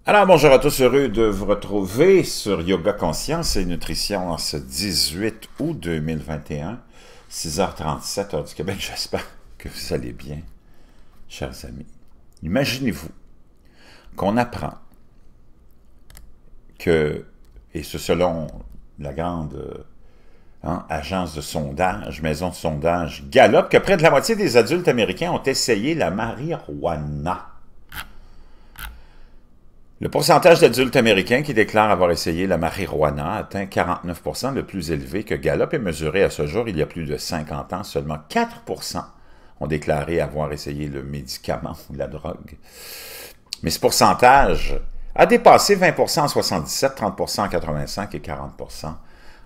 Alors, bonjour à tous, heureux de vous retrouver sur Yoga Conscience et Nutrition en ce 18 août 2021, 6h37, heure du Québec. J'espère que vous allez bien, chers amis. Imaginez-vous qu'on apprend que, et ce selon la grande agence de sondage, maison de sondage Gallup, que près de la moitié des adultes américains ont essayé la marijuana. Le pourcentage d'adultes américains qui déclarent avoir essayé la marijuana atteint 49%, le plus élevé que Gallup ait mesuré à ce jour il y a plus de 50 ans. Seulement 4% ont déclaré avoir essayé le médicament ou la drogue. Mais ce pourcentage a dépassé 20% en 77, 30% en 85 et 40%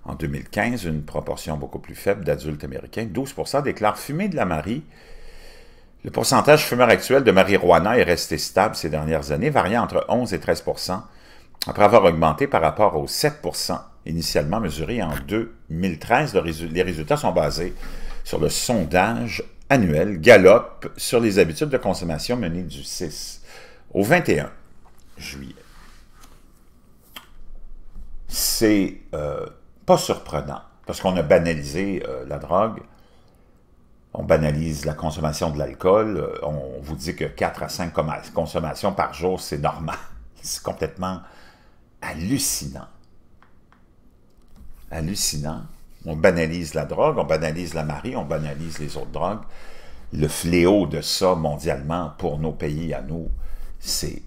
en 2015, une proportion beaucoup plus faible d'adultes américains. 12% déclarent fumer de la mari. Le pourcentage fumeur actuel de marijuana est resté stable ces dernières années, variant entre 11 et 13%, après avoir augmenté par rapport aux 7% initialement mesurés en 2013. Les résultats sont basés sur le sondage annuel Gallup sur les habitudes de consommation mené du 6 au 21 juillet. C'est pas surprenant, parce qu'on a banalisé la drogue. On banalise la consommation de l'alcool. On vous dit que 4 à 5 consommations par jour, c'est normal. C'est complètement hallucinant. Hallucinant. On banalise la drogue, on banalise la mari, on banalise les autres drogues. Le fléau de ça, mondialement, pour nos pays à nous, c'est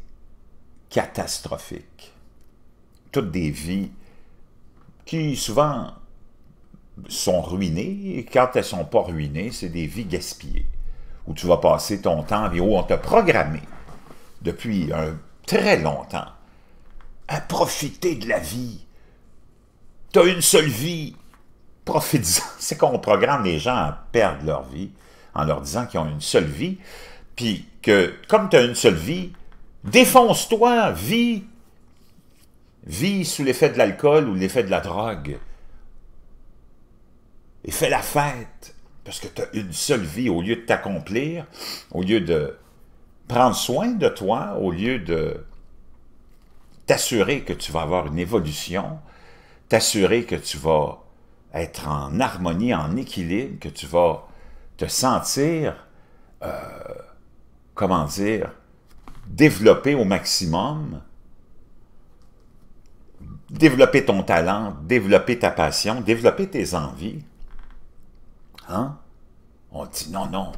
catastrophique. Toutes des vies qui, souvent, sont ruinées, et quand elles ne sont pas ruinées, c'est des vies gaspillées, où tu vas passer ton temps, et où on t'a programmé, depuis un très longtemps, à profiter de la vie. Tu as une seule vie, profite-en. C'est qu'on programme les gens à perdre leur vie, en leur disant qu'ils ont une seule vie, puis que, comme tu as une seule vie, défonce-toi, vis sous l'effet de l'alcool ou l'effet de la drogue, et fais la fête, parce que tu as une seule vie, au lieu de t'accomplir, au lieu de prendre soin de toi, au lieu de t'assurer que tu vas avoir une évolution, t'assurer que tu vas être en harmonie, en équilibre, que tu vas te sentir, comment dire, développer au maximum, développer ton talent, développer ta passion, développer tes envies. Hein? On dit non, non.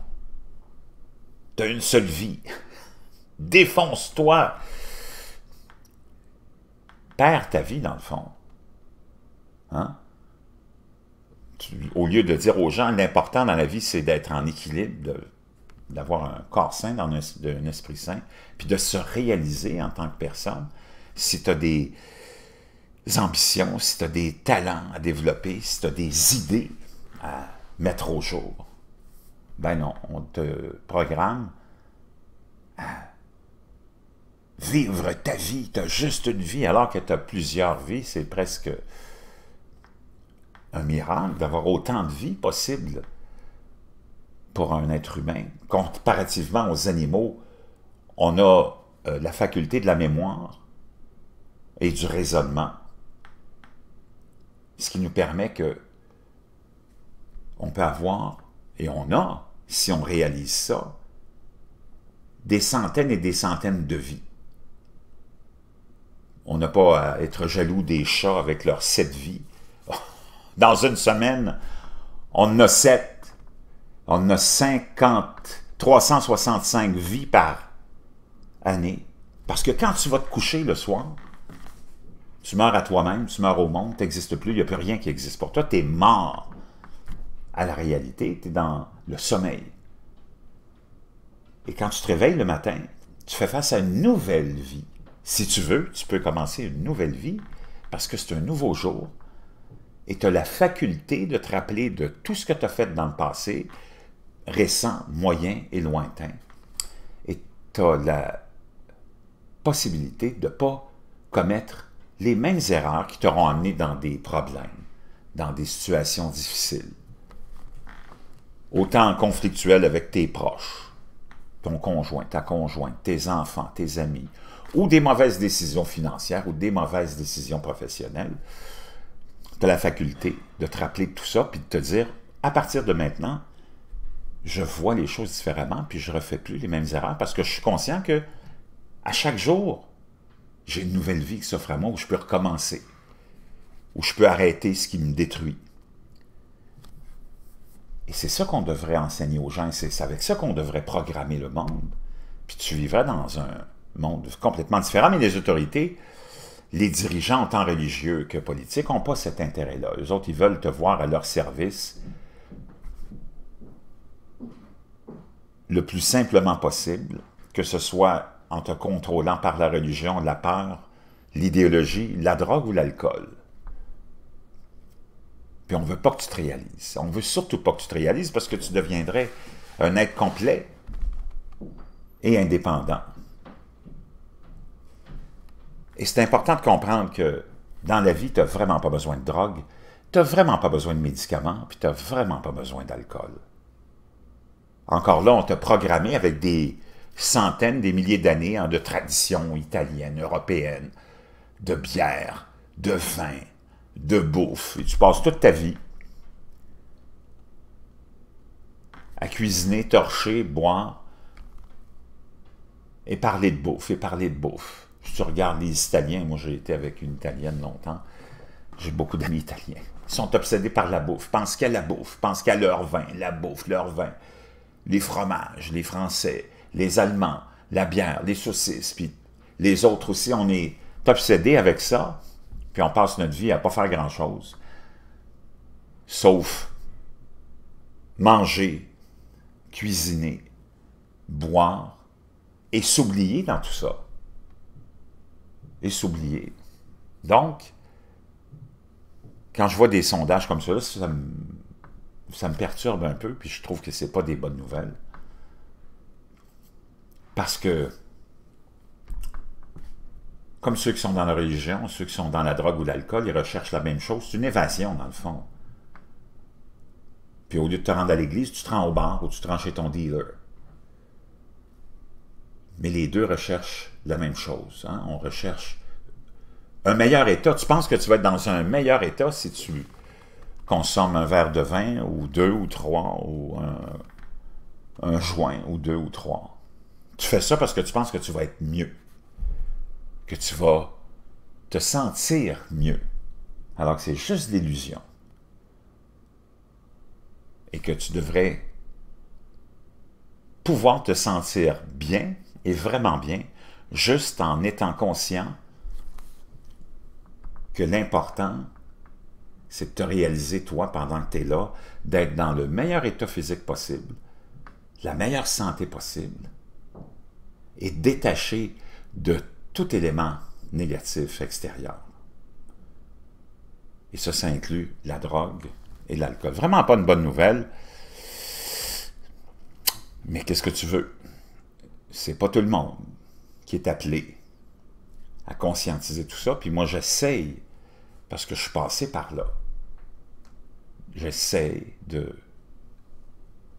Tu as une seule vie. Défonce-toi. Perds ta vie, dans le fond. Hein? Au lieu de dire aux gens, l'important dans la vie, c'est d'être en équilibre, d'avoir un corps sain, un esprit sain, puis de se réaliser en tant que personne. Si tu as des ambitions, si tu as des talents à développer, si tu as des idées à mettre au jour. Ben non, on te programme à vivre ta vie. Tu as juste une vie, alors que tu as plusieurs vies. C'est presque un miracle d'avoir autant de vies possibles pour un être humain. Comparativement aux animaux, on a la faculté de la mémoire et du raisonnement, ce qui nous permet que on peut avoir, et on a, si on réalise ça, des centaines et des centaines de vies. On n'a pas à être jaloux des chats avec leurs 7 vies. Dans une semaine, on en a 7. On a 365 vies par année. Parce que quand tu vas te coucher le soir, tu meurs à toi-même, tu meurs au monde, tu n'existes plus, il n'y a plus rien qui existe pour toi, tu es mort. À la réalité, tu es dans le sommeil. Et quand tu te réveilles le matin, tu fais face à une nouvelle vie. Si tu veux, tu peux commencer une nouvelle vie, parce que c'est un nouveau jour, et tu as la faculté de te rappeler de tout ce que tu as fait dans le passé, récent, moyen et lointain. Et tu as la possibilité de ne pas commettre les mêmes erreurs qui t'auront amené dans des problèmes, dans des situations difficiles. Autant conflictuel avec tes proches, ton conjoint, ta conjointe, tes enfants, tes amis, ou des mauvaises décisions financières, ou des mauvaises décisions professionnelles, tu as la faculté de te rappeler de tout ça, puis de te dire, à partir de maintenant, je vois les choses différemment, puis je ne refais plus les mêmes erreurs, parce que je suis conscient que à chaque jour, j'ai une nouvelle vie qui s'offre à moi, où je peux recommencer, où je peux arrêter ce qui me détruit. Et c'est ça qu'on devrait enseigner aux gens, c'est avec ça qu'on devrait programmer le monde. Puis tu vivrais dans un monde complètement différent, mais les autorités, les dirigeants, tant religieux que politiques, n'ont pas cet intérêt-là. Eux autres, ils veulent te voir à leur service le plus simplement possible, que ce soit en te contrôlant par la religion, la peur, l'idéologie, la drogue ou l'alcool. Puis on ne veut pas que tu te réalises. On ne veut surtout pas que tu te réalises parce que tu deviendrais un être complet et indépendant. Et c'est important de comprendre que dans la vie, tu n'as vraiment pas besoin de drogue, tu n'as vraiment pas besoin de médicaments, puis tu n'as vraiment pas besoin d'alcool. Encore là, on t'a programmé avec des centaines, des milliers d'années de traditions italiennes, européennes, de bière, de vin, de bouffe. Et tu passes toute ta vie à cuisiner, torcher, boire, et parler de bouffe, et parler de bouffe. Si tu regardes les Italiens, moi j'ai été avec une Italienne longtemps, j'ai beaucoup d'amis italiens. Ils sont obsédés par la bouffe, pensent qu'à la bouffe, pensent qu'à leur vin, la bouffe, leur vin. Les fromages, les Français, les Allemands, la bière, les saucisses, puis les autres aussi, on est obsédés avec ça, puis on passe notre vie à ne pas faire grand-chose, sauf manger, cuisiner, boire, et s'oublier dans tout ça. Et s'oublier. Donc, quand je vois des sondages comme ça, ça me perturbe un peu, puis je trouve que ce n'est pas des bonnes nouvelles. Parce que, comme ceux qui sont dans la religion, ceux qui sont dans la drogue ou l'alcool, ils recherchent la même chose. C'est une évasion, dans le fond. Puis au lieu de te rendre à l'église, tu te rends au bar ou tu te rends chez ton dealer. Mais les deux recherchent la même chose. Hein? On recherche un meilleur état. Tu penses que tu vas être dans un meilleur état si tu consommes un verre de vin, ou deux, ou trois, ou un joint, ou deux, ou trois. Tu fais ça parce que tu penses que tu vas être mieux. Que tu vas te sentir mieux. Alors que c'est juste l'illusion. Et que tu devrais pouvoir te sentir bien, et vraiment bien, juste en étant conscient que l'important, c'est de te réaliser, toi, pendant que tu es là, d'être dans le meilleur état physique possible, la meilleure santé possible, et détaché de tout élément négatif extérieur. Et ça inclut la drogue et l'alcool. Vraiment pas une bonne nouvelle, mais qu'est-ce que tu veux? C'est pas tout le monde qui est appelé à conscientiser tout ça, puis moi j'essaye, parce que je suis passé par là, j'essaye de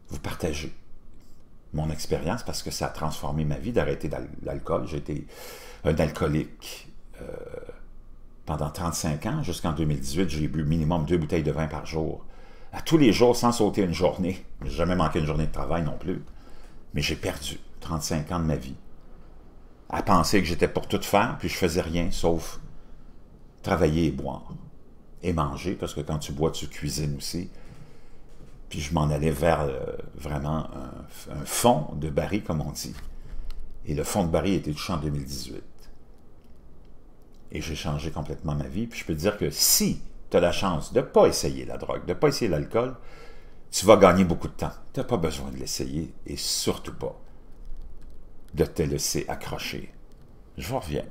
vous partager mon expérience, parce que ça a transformé ma vie d'arrêter l'alcool. J'ai été un alcoolique pendant 35 ans, jusqu'en 2018, j'ai bu minimum 2 bouteilles de vin par jour, à tous les jours, sans sauter une journée. Je n'ai jamais manqué une journée de travail non plus, mais j'ai perdu 35 ans de ma vie à penser que j'étais pour tout faire, puis je faisais rien sauf travailler et boire. Et manger, parce que quand tu bois, tu cuisines aussi. Puis je m'en allais vers vraiment un fond de baril, comme on dit. Et le fond de baril était touché en 2018. Et j'ai changé complètement ma vie. Puis je peux te dire que si tu as la chance de ne pas essayer la drogue, de ne pas essayer l'alcool, tu vas gagner beaucoup de temps. Tu n'as pas besoin de l'essayer, et surtout pas de te laisser accrocher. Je vous reviens.